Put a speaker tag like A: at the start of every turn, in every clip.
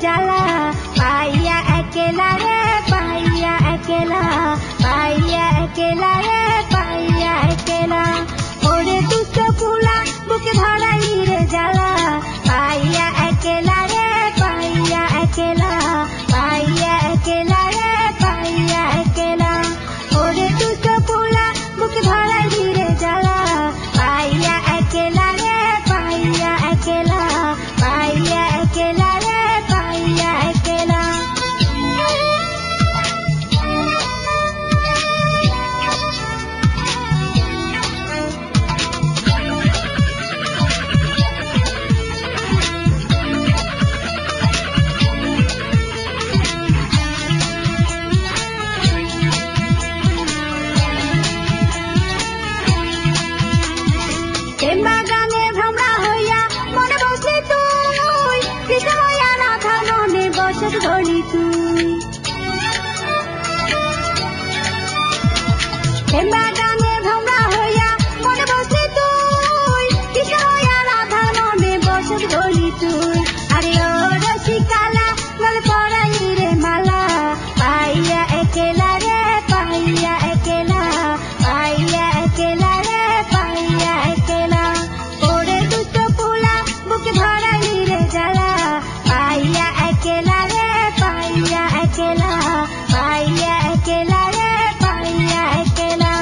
A: জ্বালা পাইয়া একেলা রে পাইয়া একেলা পাইয়া একেলা রে পাইয়া একেলা ওরে দুষ্ট ফুলা বুকে ধরাই রে জ্বালা পাইয়া একেলা রে পাইয়া একেলা পাইয়া একেলা রে পাইয়া একেলা ওরে দুষ্ট ফুলা বুকে ধরাই রে জ্বালা পাইয়া একেলা রে পাইয়া একেলা পাইয়া একেলা রে পাইয়া একেলা বাগানে ভ্রমরা হইয়া মনে বসলি তুই কৃষ্ণ হইয়া রাধা মনে বসত ধরলি তুই বাগানে ভ্রমরা হইয়া মনে বসলি তুই কৃষ্ণ হইয়া রাধা মনে বসত ধরলি তুই আরে ও রসিকালা গলে পড়াই রে মালা পাইয়া একেলা রে পাইয়া একেলা পাইয়া একেলা রে পাইয়া একেলা ওরে দুষ্ট ফুলা বুকে ধরাই রে জ্বালা পাইয়া একেলা রে পাইয়া একেলা পাইয়া একেলা রে পাইয়া একেলা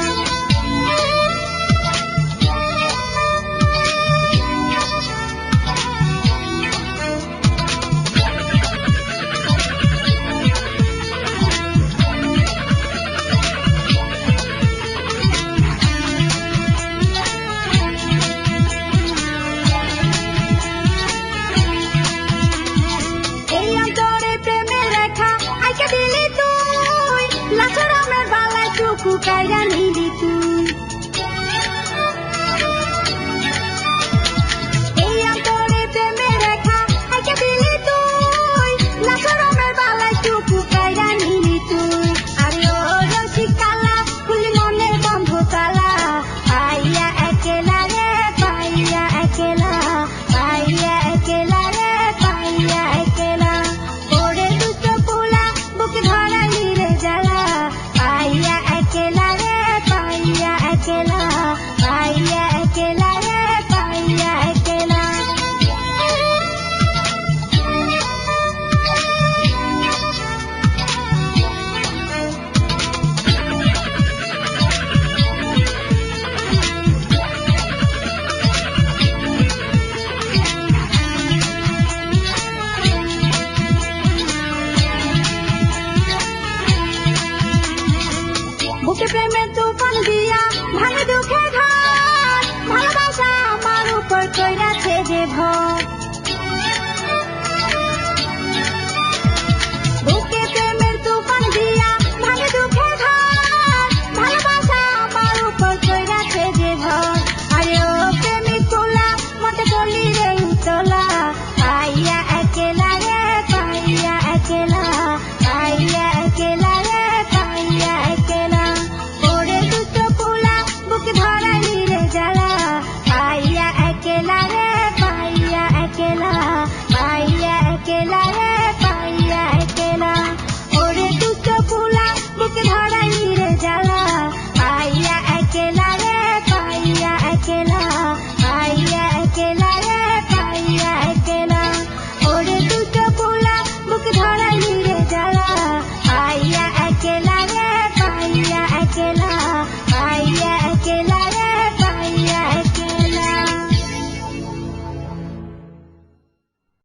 A: এই অন্তরে প্রেমের রেখা আইকা দিলি তুই লাচরামের বালায় টুকু কাইরা নিলি তুই এই অন্তরে প্রেমের রেখা আইকা দিলি তুই লাচরামের বালায় টুকু কাইরা নিলি তুই আরে ও রসিকালা খুলি মনের বন্ধ তালা পাইয়া একেলা রে পাইয়া একেলা পাইয়া একেলা রে পাইয়া একেলা ওরে দুষ্ট ফুলা বুকে ধরাই রে জ্বালা পাইয়া একেলা রে পাইয়া একেলা পাইয়া একেলা রে পাইয়া একেলা বুকে প্রেমের তুফান দিয়া ভাঙে দুঃখে ঘাট ভালোবাসা আমার উপর কইরাছে যে ভর বুকে প্রেমের তুফান দিয়া ভাঙে দুঃখে ঘাট ভালোবাসা আমার উপর কইরাছে যে ভর আরে ও প্রেমিক তোলা মতে করলি রে উতলা পাইয়া একেলা রে পাইয়া একেলা পাইয়া একেলা রে পাইয়া একেলা ওরে দুষ্ট ফুলা বুকে ধরাই রে জ্বালা